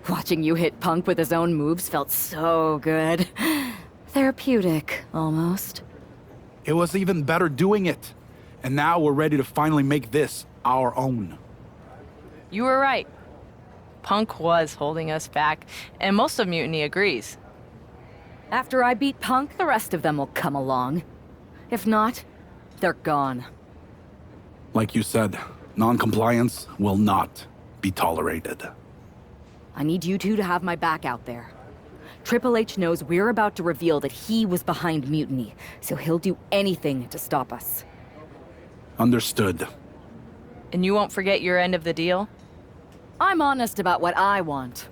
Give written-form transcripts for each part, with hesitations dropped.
Watching you hit Punk with his own moves felt so good. Therapeutic, almost. It was even better doing it. And now we're ready to finally make this our own. You were right. Punk was holding us back, and most of Mutiny agrees. After I beat Punk, the rest of them will come along. If not, they're gone. Like you said, non-compliance will not be tolerated. I need you two to have my back out there. Triple H knows we're about to reveal that he was behind Mutiny, so he'll do anything to stop us. Understood. And you won't forget your end of the deal? I'm honest about what I want.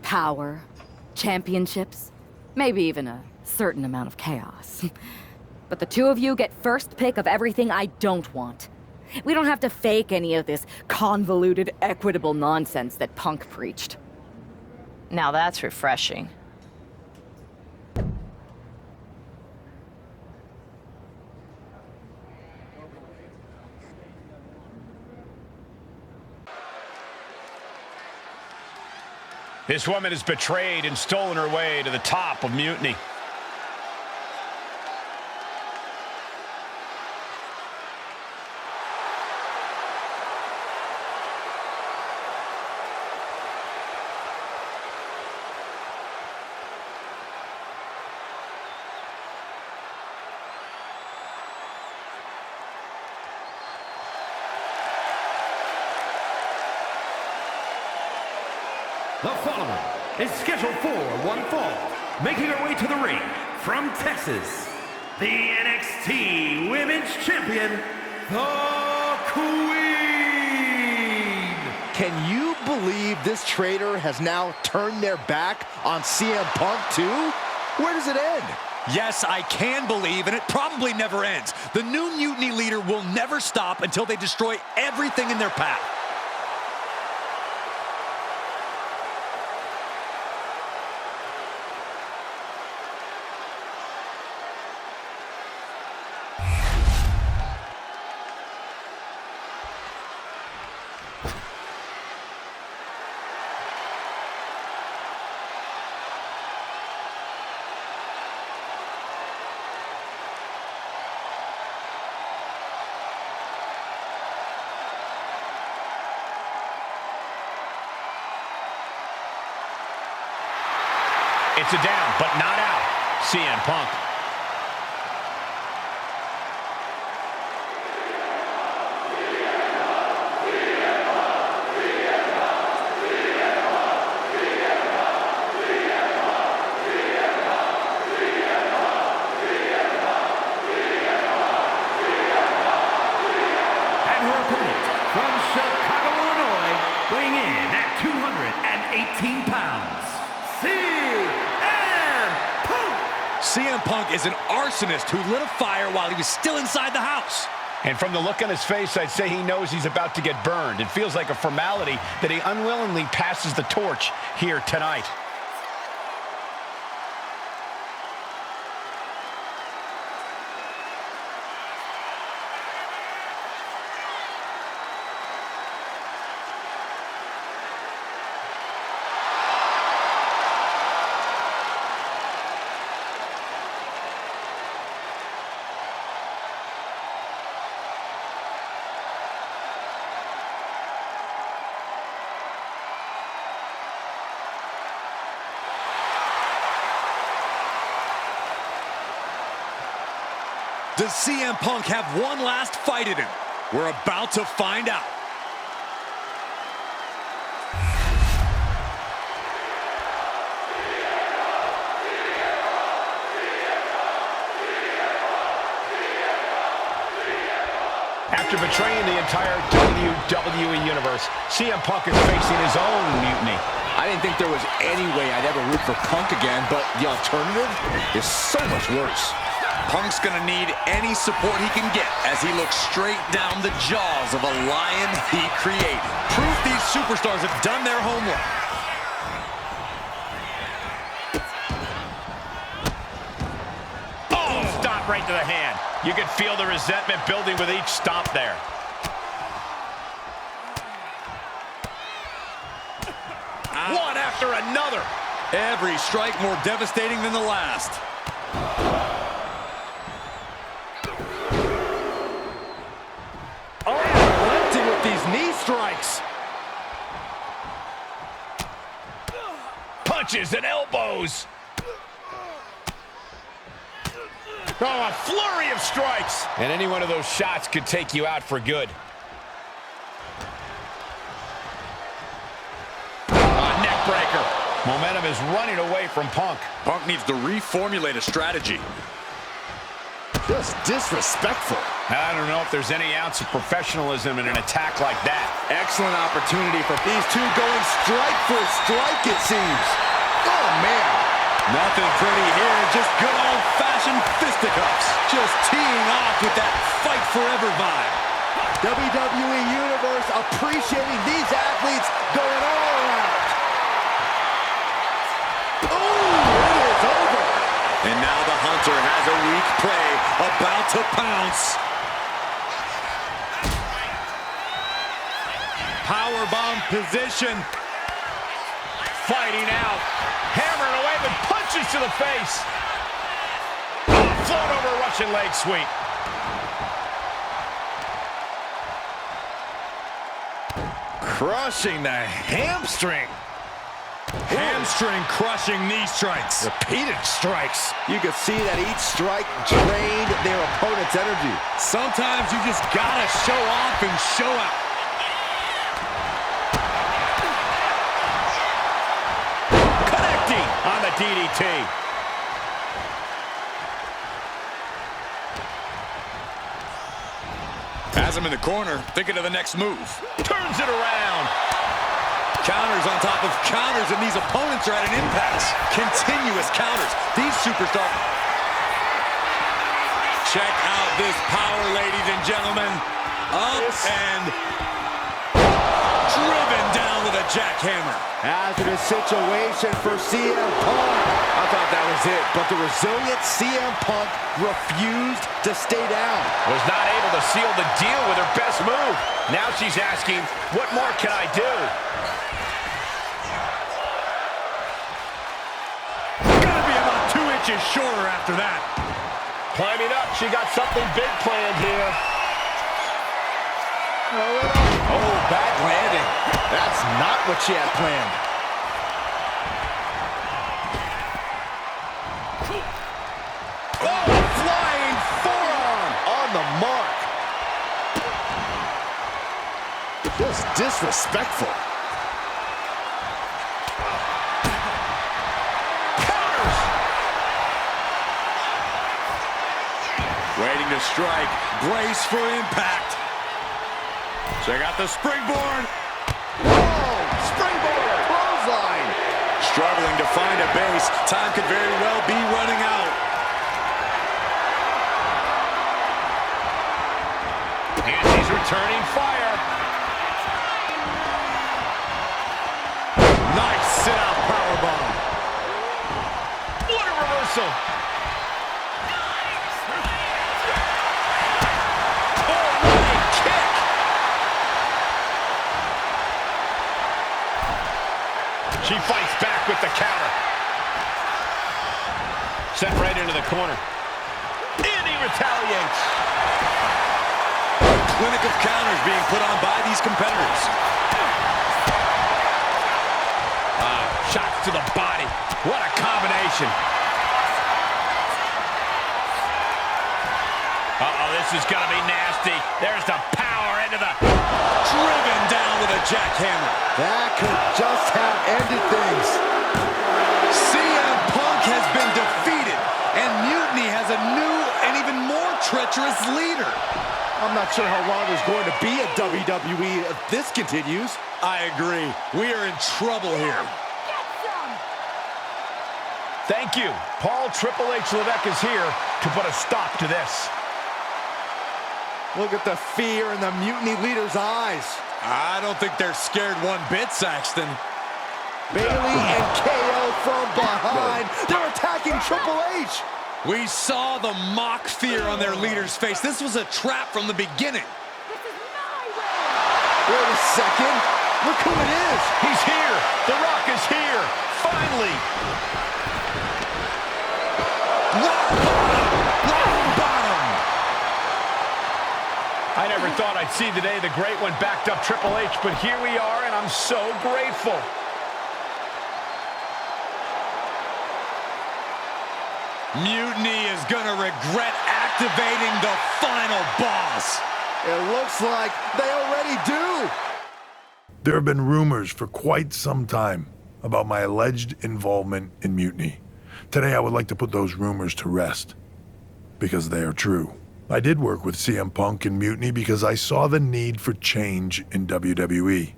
Power, championships, maybe even a certain amount of chaos. But the two of you get first pick of everything I don't want. We don't have to fake any of this convoluted, equitable nonsense that Punk preached. Now that's refreshing. This woman has betrayed and stolen her way to the top of Mutiny. The following is scheduled for one fall, making her way to the ring from Texas, the NXT Women's Champion, the Queen! Can you believe this traitor has now turned their back on CM Punk too? Where does it end? Yes, I can believe, and it probably never ends. The new Mutiny leader will never stop until they destroy everything in their path. It's a down, but not out. CM Punk. And her opponent from Chicago, Illinois, weighing in at 218 pounds, CM Punk is an arsonist who lit a fire while he was still inside the house. And from the look on his face, I'd say he knows he's about to get burned. It feels like a formality that he unwillingly passes the torch here tonight. Does CM Punk have one last fight in him? We're about to find out. After betraying the entire WWE Universe, CM Punk is facing his own mutiny. I didn't think there was any way I'd ever root for Punk again, but the alternative is so much worse. Punk's gonna need any support he can get as he looks straight down the jaws of a lion he created. Proof these superstars have done their homework. Oh, stop right to the hand. You can feel the resentment building with each stomp there. One after another. Every strike more devastating than the last. Unrelenting with these knee strikes. Punches and elbows. Oh, a flurry of strikes. And any one of those shots could take you out for good. A neck breaker. Momentum is running away from Punk. Punk needs to reformulate a strategy. Just disrespectful. I don't know if there's any ounce of professionalism in an attack like that. Excellent opportunity for these two going strike for strike, it seems. Oh, man. Nothing pretty here, just good old-fashioned fisticuffs. Just teeing off with that fight forever vibe. WWE Universe appreciating these athletes going all out. Oh, it is over. And now the Hunter has a weak prey about to pounce. Powerbomb position. Fighting out. Hammering away with punches to the face. Oh, float over Russian leg sweep. Crushing the hamstring. Hamstring crushing knee strikes. Repeated strikes. You can see that each strike drained their opponent's energy. Sometimes you just gotta show off and show out. Connecting on the DDT. Has him in the corner, thinking of the next move. Turns it around. Counters on top of counters, and these opponents are at an impasse. Continuous counters. These superstars. Check out this power, ladies and gentlemen. Up and driven down with a jackhammer. Hazardous situation for CM Punk. I thought that was it, but the resilient CM Punk refused to stay down. Was not able to seal the deal with her best move. Now she's asking, what more can I do? Gotta be about 2 inches shorter after that. Climbing up, she got something big planned here. Oh, bad landing. That's not what she had planned. Oh, flying forearm on the mark. Just disrespectful. Waiting to strike. Brace for impact. Check out the springboard. Whoa! Springboard clothesline. Struggling to find a base. Time could very well be running out. And she's returning fire. Nice sit-out powerbomb. What a reversal. She fights back with the counter. Sent right into the corner. And he retaliates. A clinic of counters being put on by these competitors. Shots to the body. What a combination. Uh-oh, this is going to be nasty. There's the power into the... Driven down with a jackhammer. That could just have ended things. CM Punk has been defeated, and Mutiny has a new and even more treacherous leader. I'm not sure how long there's going to be at WWE if this continues. I agree. We are in trouble here. Thank you. Paul Triple H Levesque is here to put a stop to this. Look at the fear in the Mutiny leader's eyes. I don't think they're scared one bit, Saxton. Bailey and KO from behind. They're attacking Triple H. We saw the mock fear on their leader's face. This was a trap from the beginning. Wait a second. Look who it is. He's here. The Rock is here. Finally. Rock bottom! Rock bottom! I never thought I'd see the day the Great One backed up Triple H, but here we are, and I'm so grateful. Mutiny is gonna regret activating the final boss. It looks like they already do. There have been rumors for quite some time about my alleged involvement in Mutiny. Today I would like to put those rumors to rest, because they are true. I did work with CM Punk in Mutiny because I saw the need for change in WWE.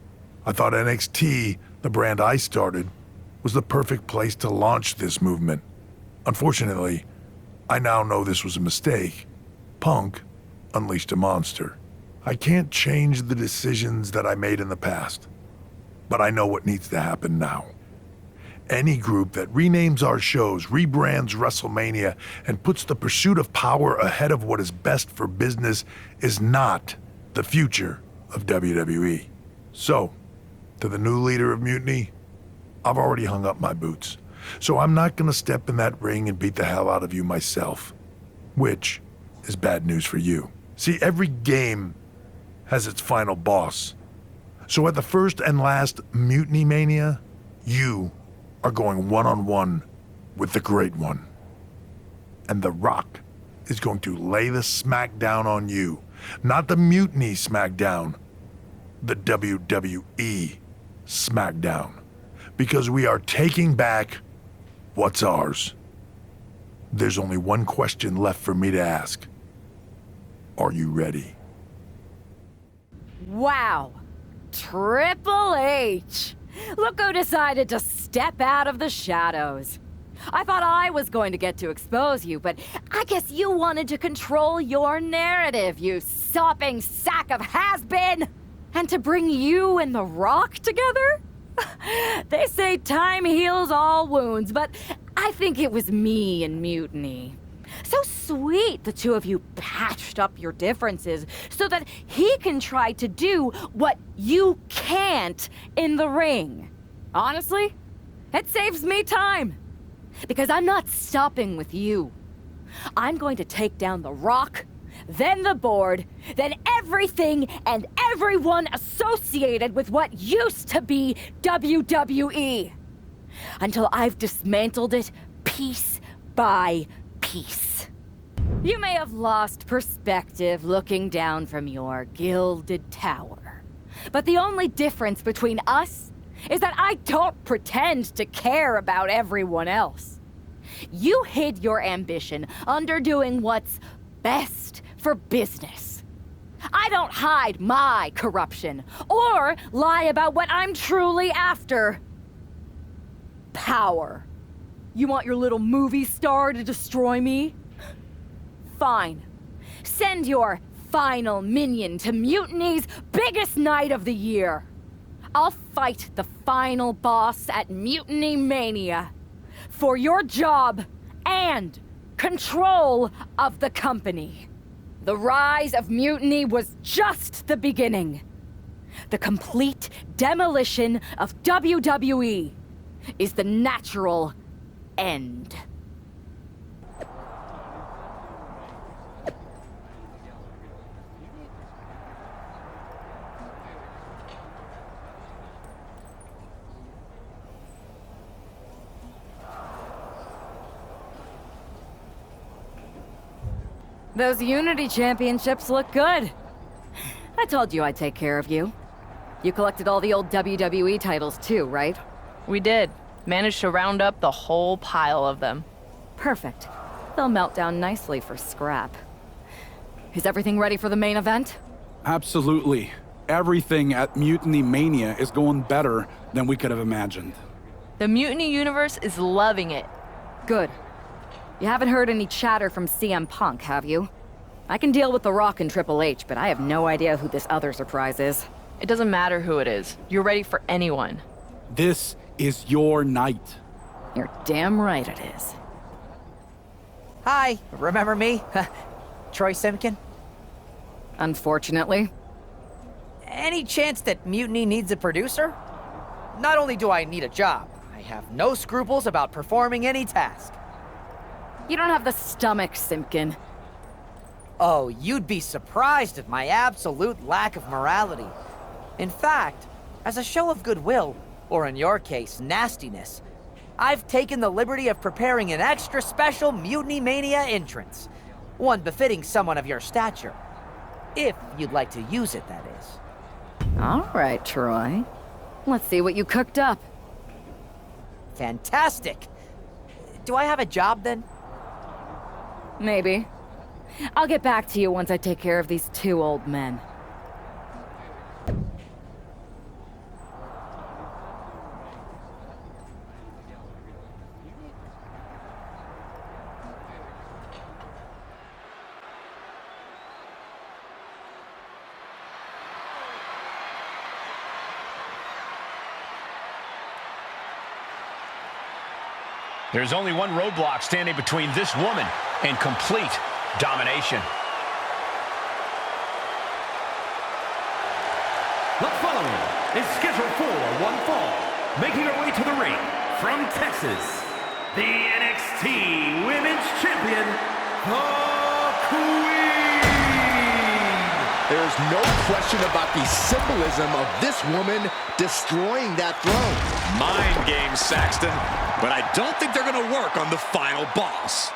I thought NXT, the brand I started, was the perfect place to launch this movement. Unfortunately, I now know this was a mistake. Punk unleashed a monster. I can't change the decisions that I made in the past, but I know what needs to happen now. Any group that renames our shows, rebrands WrestleMania, and puts the pursuit of power ahead of what is best for business is not the future of WWE. So, to the new leader of Mutiny, I've already hung up my boots. So I'm not gonna step in that ring and beat the hell out of you myself, which is bad news for you. See, every game has its final boss. So at the first and last Mutinymania, you are going one-on-one with the Great One. And The Rock is going to lay the smackdown on you. Not the Mutiny smackdown, the WWE smackdown. Because we are taking back what's ours. There's only one question left for me to ask. Are you ready? Wow. Triple H. Look who decided to step out of the shadows. I thought I was going to get to expose you, but I guess you wanted to control your narrative, you sopping sack of has-been. And to bring you and The Rock together? They say time heals all wounds, but I think it was me and Mutiny. So sweet the two of you patched up your differences so that he can try to do what you can't in the ring. Honestly, it saves me time. Because I'm not stopping with you. I'm going to take down The Rock, then the board, then everything and everyone associated with what used to be WWE. Until I've dismantled it piece by piece. You may have lost perspective looking down from your gilded tower. But the only difference between us is that I don't pretend to care about everyone else. You hid your ambition under doing what's best for business. I don't hide my corruption or lie about what I'm truly after. Power. You want your little movie star to destroy me? Fine. Send your final minion to Mutiny's biggest night of the year. I'll fight the final boss at Mutinymania for your job and control of the company. The rise of Mutiny was just the beginning. The complete demolition of WWE is the natural end. Those Unity Championships look good. I told you I'd take care of you. You collected all the old WWE titles too, right? We did. Managed to round up the whole pile of them. Perfect. They'll melt down nicely for scrap. Is everything ready for the main event? Absolutely. Everything at Mutinymania is going better than we could have imagined. The Mutiny universe is loving it. Good. You haven't heard any chatter from CM Punk, have you? I can deal with The Rock and Triple H, but I have no idea who this other surprise is. It doesn't matter who it is. You're ready for anyone. This is your night. You're damn right it is. Hi, remember me? Troy Simkin? Unfortunately. Any chance that Mutiny needs a producer? Not only do I need a job, I have no scruples about performing any task. You don't have the stomach, Simpkin. Oh, you'd be surprised at my absolute lack of morality. In fact, as a show of goodwill, or in your case, nastiness, I've taken the liberty of preparing an extra special Mutinymania entrance. One befitting someone of your stature. If you'd like to use it, that is. All right, Troy. Let's see what you cooked up. Fantastic! Do I have a job then? Maybe. I'll get back to you once I take care of these two old men. There's only one roadblock standing between this woman and complete domination. The following is scheduled for one fall, making her way to the ring from Texas, the NXT Women's Champion, the Queen! There's no question about the symbolism of this woman destroying that throne. Mind game, Saxton, but I don't think they're going to work on the final boss.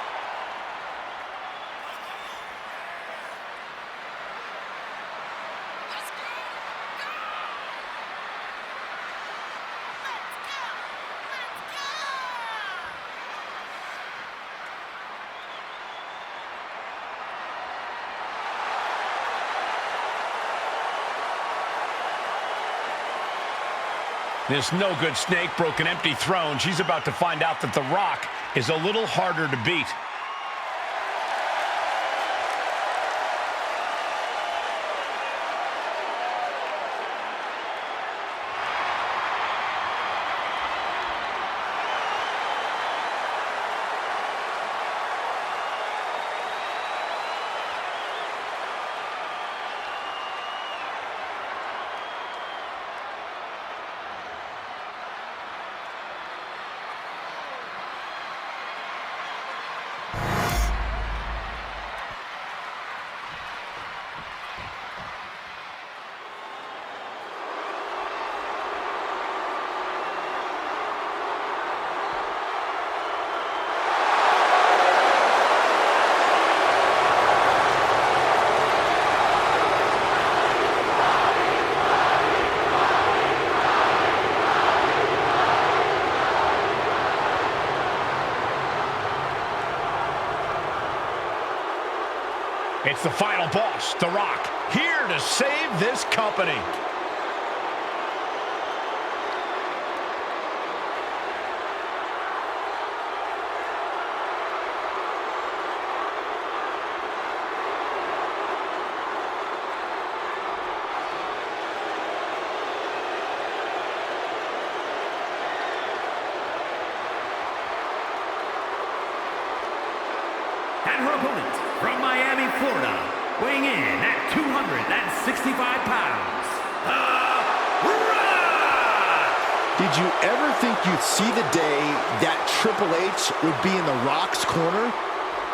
This no-good snake broke an empty throne. She's about to find out that The Rock is a little harder to beat. It's the final boss, The Rock, here to save this company. And her opponent from Miami, Florida, weighing in at 265 pounds, The Rock! Did you ever think you'd see the day that Triple H would be in The Rock's corner?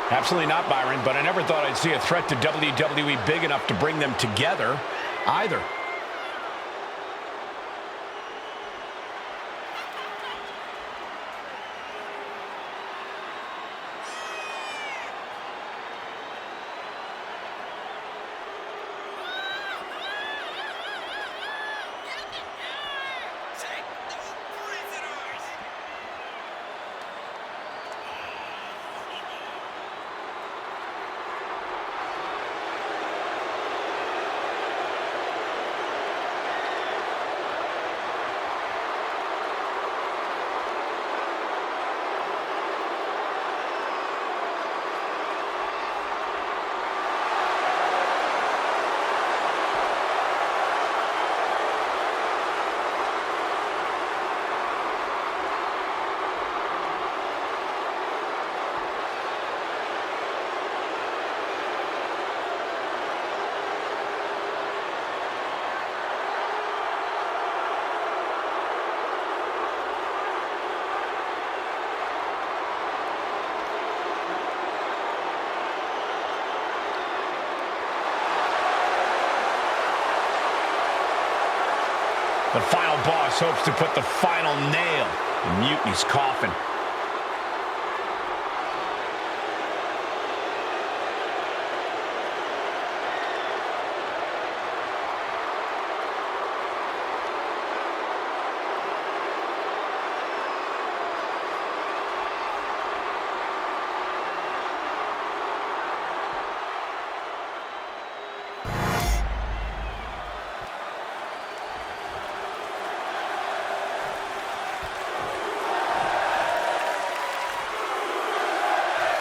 Absolutely not, Byron, but I never thought I'd see a threat to WWE big enough to bring them together either. The final boss hopes to put the final nail in Mutiny's coffin.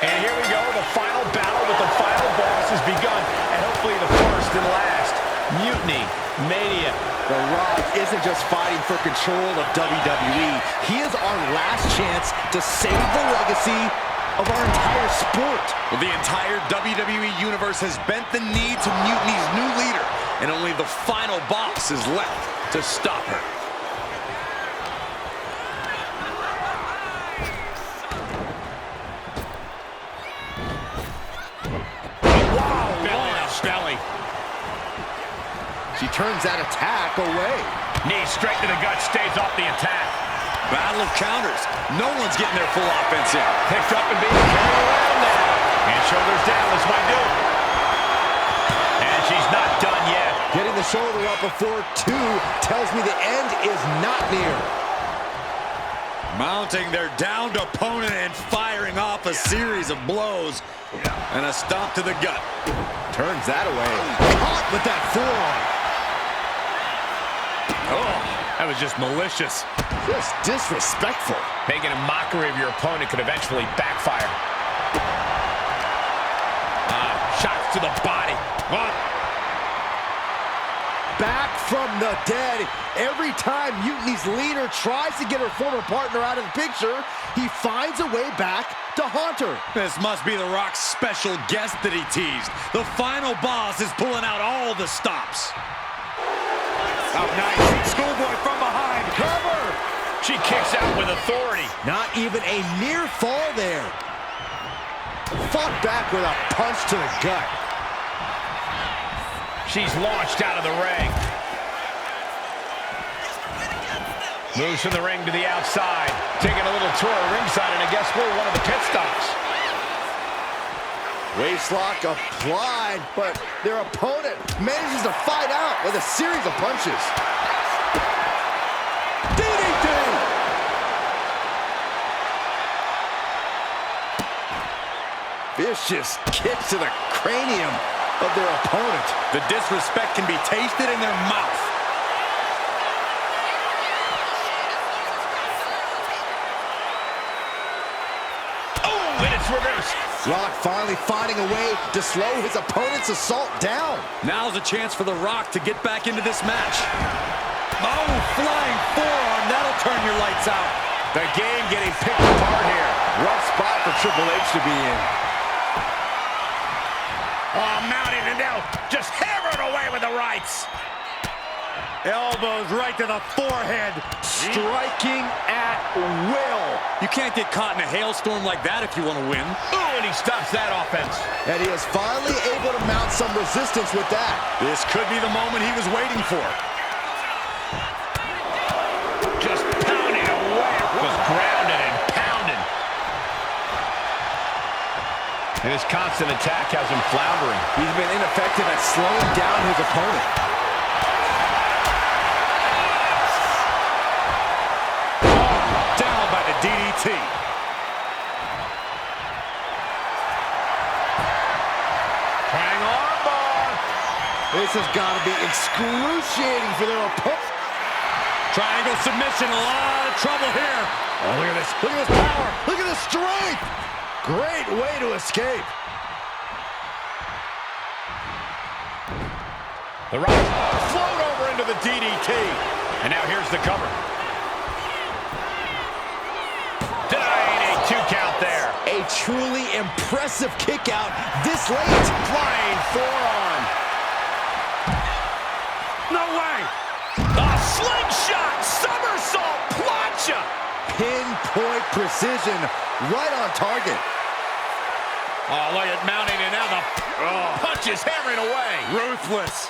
And here we go, the final battle with the final boss has begun, and hopefully the first and last. Mutinymania. The Rock isn't just fighting for control of WWE. He is our last chance to save the legacy of our entire sport. Well, the entire WWE Universe has bent the knee to Mutiny's new leader, and only the final boss is left to stop her. Belly. She turns that attack away. Knee straight to the gut, stays off the attack. Battle of counters. No one's getting their full offense in. Picked up and being carried around now. And shoulders down, this might do it. And she's not done yet. Getting the shoulder up before 2 tells me the end is not near. Mounting their downed opponent and firing off a series of blows. And a stomp to the gut. Turns that away. Caught with that forearm. Oh, that was just malicious. Just disrespectful. Making a mockery of your opponent could eventually backfire. Shots to the body. Back from the dead. Every time Mutiny's leader tries to get her former partner out of the picture, he finds a way back to haunt her. This must be The Rock's special guest that he teased. The final boss is pulling out all the stops. Oh, nice. Schoolboy from behind. Cover. She kicks out with authority. Not even a near fall there. Fought back with a punch to the gut. She's launched out of the ring. Moves from the ring to the outside. Taking a little tour of ringside, and I guess we're one of the pit stops. Waistlock applied, but their opponent manages to fight out with a series of punches. DDT! Vicious kicks to the cranium of their opponent. The disrespect can be tasted in their mouth. Oh, and it's reversed. Rock finally finding a way to slow his opponent's assault down. Now's a chance for The Rock to get back into this match. Oh, flying forearm. That'll turn your lights out. The game getting picked apart here. Rough spot for Triple H to be in. Oh, mounting and now just hammered away with the rights. Elbows right to the forehead. Striking at will. You can't get caught in a hailstorm like that if you want to win. Ooh, and he stops that offense. And he is finally able to mount some resistance with that. This could be the moment he was waiting for. Just pounding away. Was grounded and pounded. And his constant attack has him floundering. He's been ineffective at slowing down his opponent. Down by the DDT. Hang on, bar. This has got to be excruciating for their opponent. Triangle submission, a lot of trouble here. Oh, look at this. Look at this power. Look at this strength. Great way to escape. The Rock float over into the DDT. And now here's the cover. Denying a 2 count there. A truly impressive kick out this late. Flying forearm. No way. A slingshot somersault plancha. Pinpoint precision right on target. Oh, look at mounting, and now the punch is hammering away. Ruthless.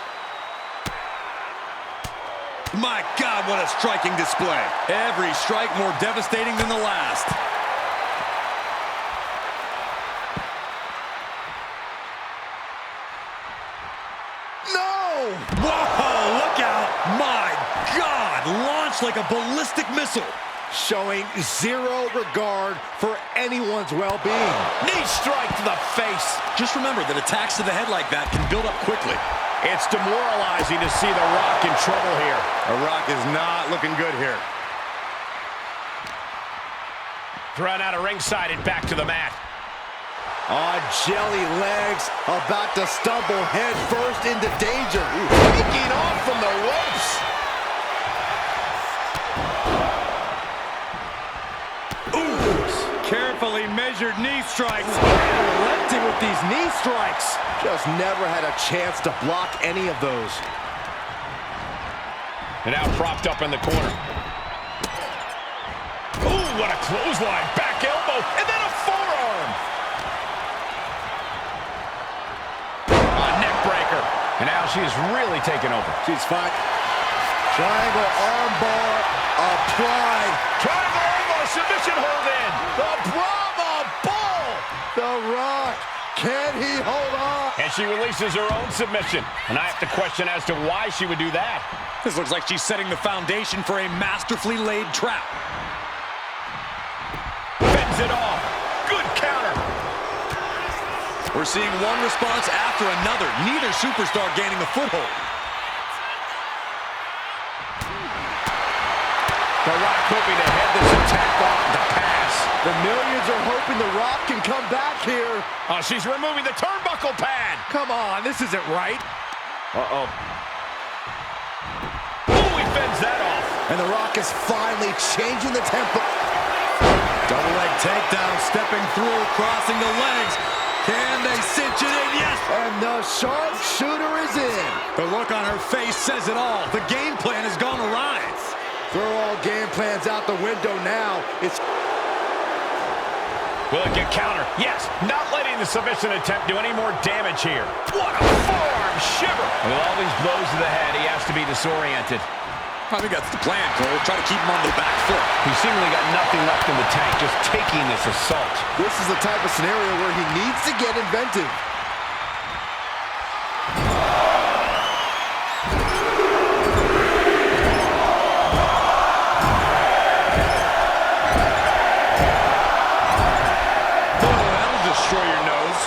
My God, what a striking display. Every strike more devastating than the last. No! Whoa, look out. My God, launched like a ballistic missile. Showing zero regard for anyone's well-being. Knee strike to the face. Just remember that attacks to the head like that can build up quickly. It's demoralizing to see The Rock in trouble here. The Rock is not looking good here. Thrown out of ringside and back to the mat. On jelly legs, about to stumble head first into danger. Taking off from the ropes. Carefully measured knee strikes. Relenting with these knee strikes. Just never had a chance to block any of those. And now propped up in the corner. Ooh, what a clothesline. Back elbow, and then a forearm. A neck breaker. And now she is really taking over. She's fine. Triangle armbar applied. Triangle armbar, submission hold in. The Brahma Bull! The Rock, can he hold on? And she releases her own submission. And I have to question as to why she would do that. This looks like she's setting the foundation for a masterfully laid trap. Fends it off. Good counter. We're seeing one response after another. Neither superstar gaining a foothold. The Rock hoping to head this attack off the pass. The millions are hoping The Rock can come back here. Oh, she's removing the turnbuckle pad. Come on, this isn't right. Uh-oh. Oh, he fends that off. And The Rock is finally changing the tempo. Double leg takedown, stepping through, crossing the legs. Can they cinch it in? Yes! And the sharpshooter is in. The look on her face says it all. The game plan has gone awry. Throw all game plans out the window now. It's... Will it get counter? Yes, not letting the submission attempt do any more damage here. What a forearm shiver! With all these blows to the head, he has to be disoriented. I think that's the plan, Cole. Try to keep him on the back foot. He's seemingly got nothing left in the tank, just taking this assault. This is the type of scenario where he needs to get inventive. Destroy your nose.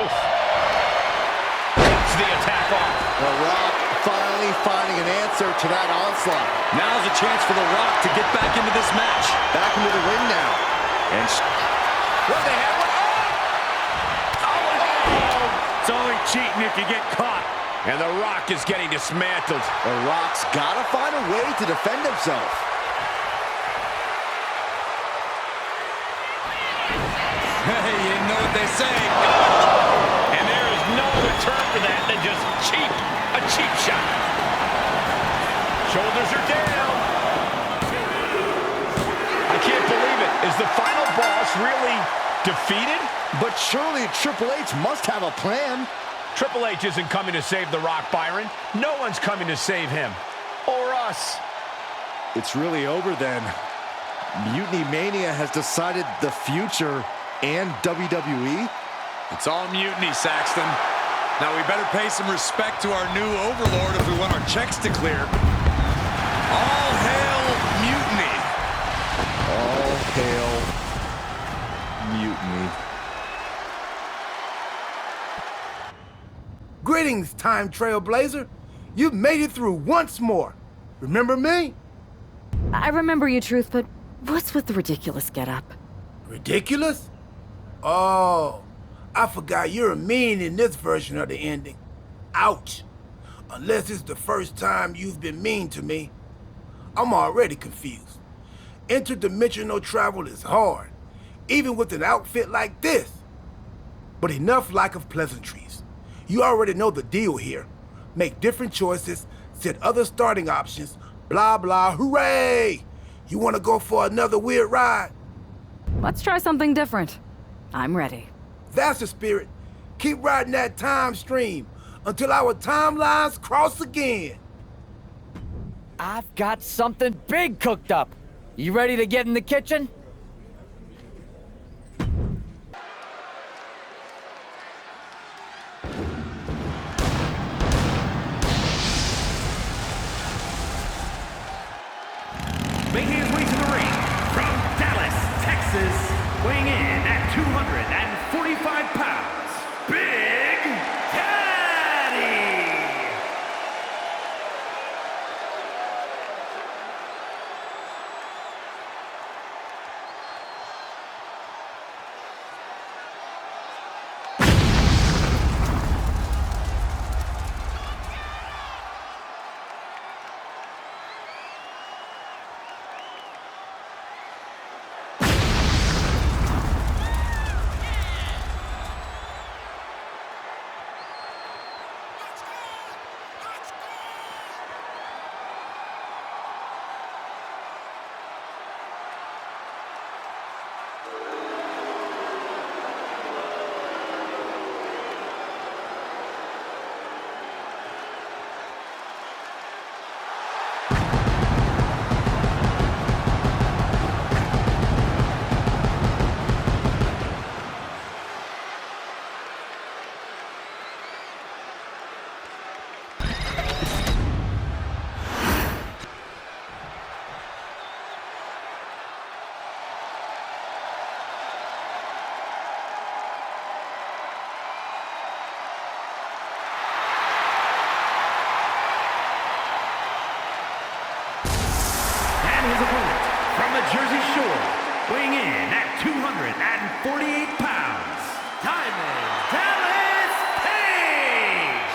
Oof. Cuts the attack off. The Rock finally finding an answer to that onslaught. Now's a chance for The Rock to get back into this match. Back into the ring now. And what the hell? Oh! It's only cheating if you get caught. And The Rock is getting dismantled. The Rock's got to find a way to defend himself. Hey, you know what they say. And there is no return for that than just a cheap shot. Shoulders are down. I can't believe it. Is the final boss really defeated? But surely Triple H must have a plan. Triple H isn't coming to save The Rock, Byron. No one's coming to save him. Or us. It's really over then. Mutinymania has decided the future and WWE. It's all mutiny, Saxton. Now we better pay some respect to our new overlord if we want our checks to clear. All hail mutiny. All hail mutiny. Greetings, Time Trailblazer. You've made it through once more. Remember me? I remember you, Truth, but what's with the ridiculous getup? Ridiculous? Oh, I forgot you're mean in this version of the ending. Ouch. Unless it's the first time you've been mean to me. I'm already confused. Interdimensional travel is hard, even with an outfit like this. But enough lack of pleasantries. You already know the deal here. Make different choices, set other starting options, blah blah, hooray! You want to go for another weird ride? Let's try something different. I'm ready. That's the spirit. Keep riding that time stream. until our timelines cross again. I've got something big cooked up. You ready to get in the kitchen? Making his way to the ring from Dallas, Texas, weighing in at 245 pounds, Big Daddy! His opponent from the Jersey Shore, weighing in at 248 pounds, Diamond Dallas Page!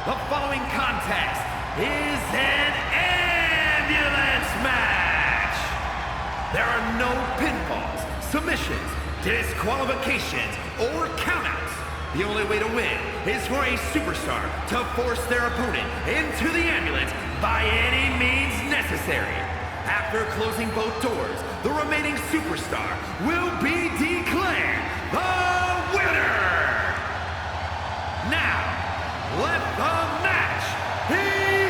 The following contest is an ambulance match. There are no pinfalls, submissions, disqualifications, or countouts. The only way to win is for a superstar to force their opponent into the ambulance by any means necessary. After closing both doors, the remaining superstar will be declared the winner. Now, let the match begin!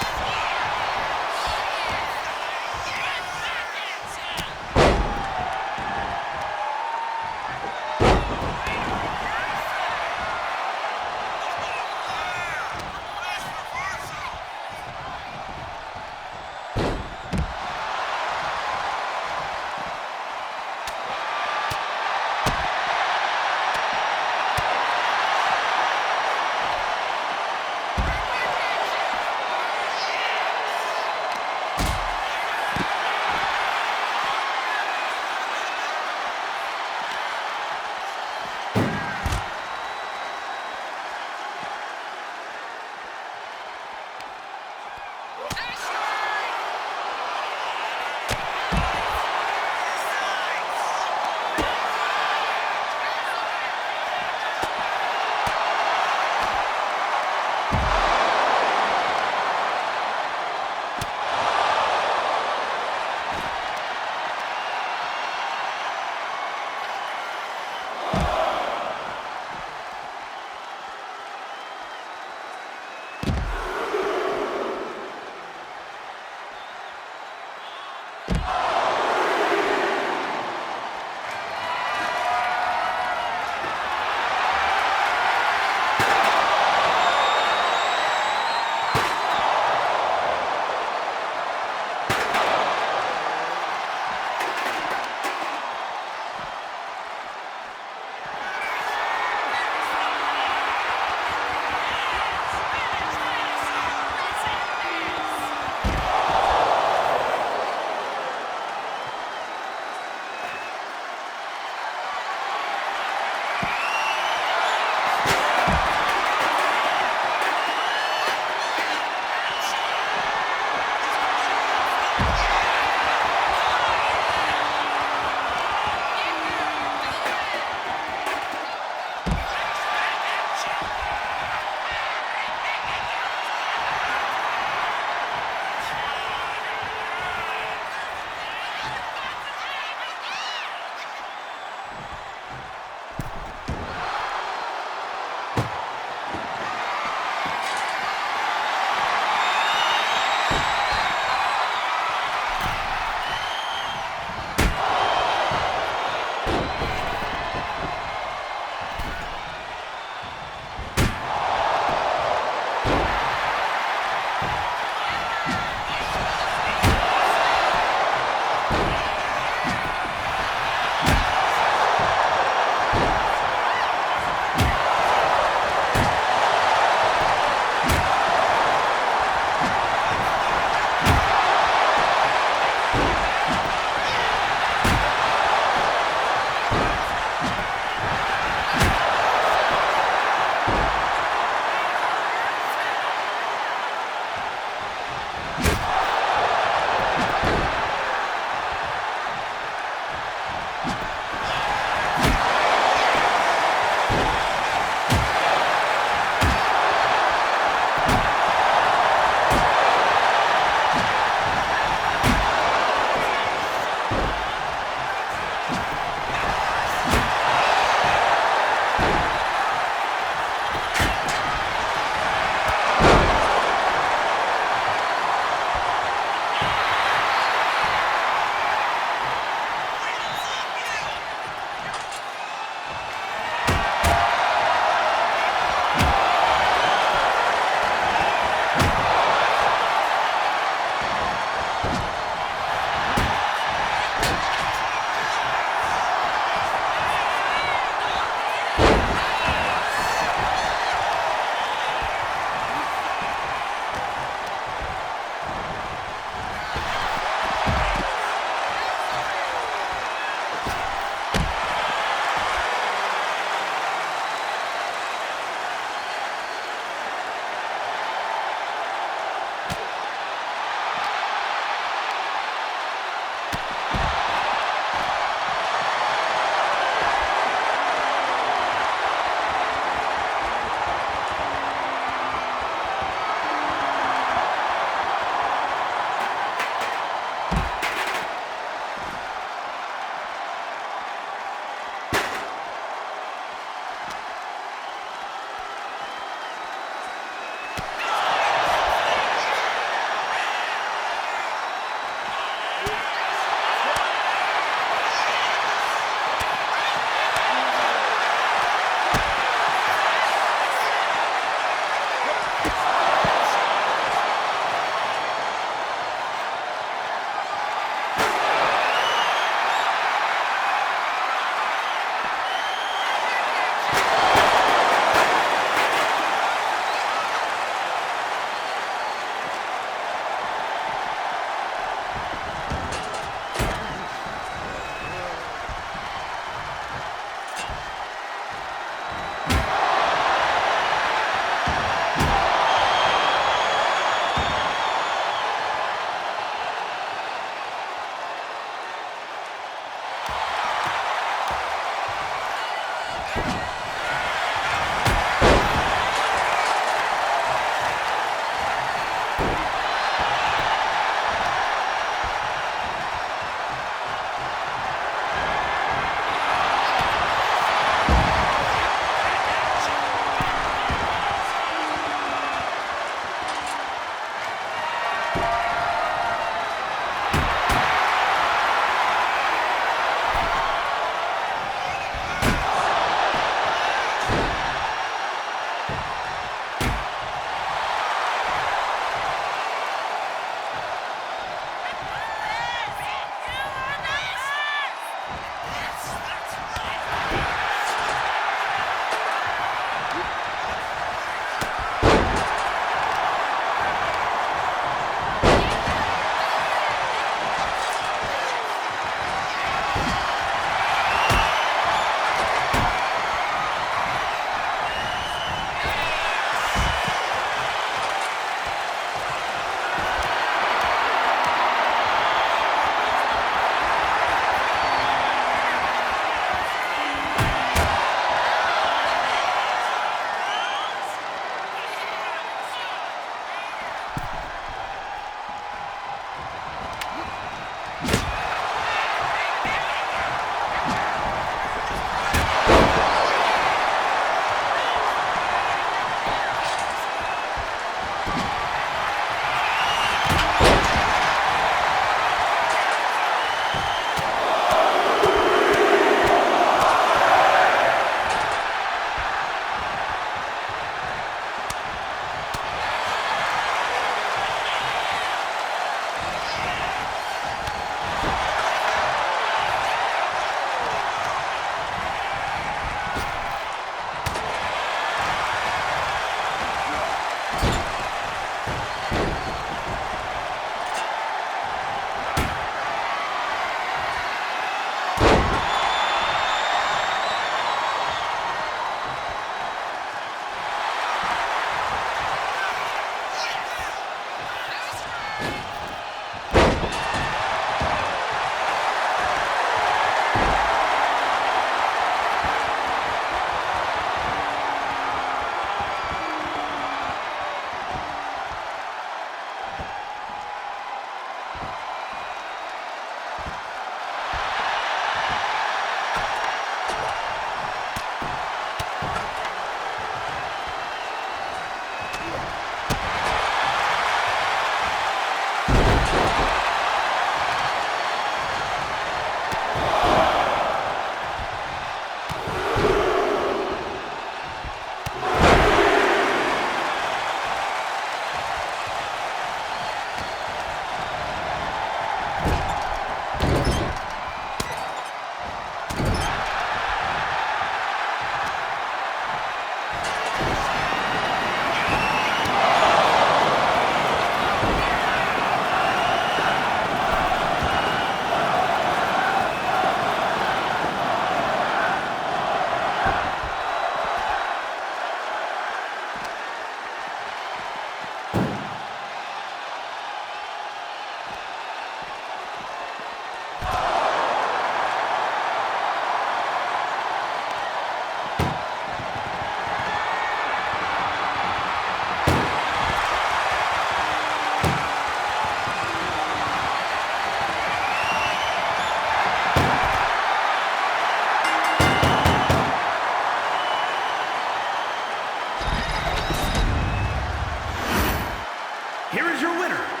Here is your winner,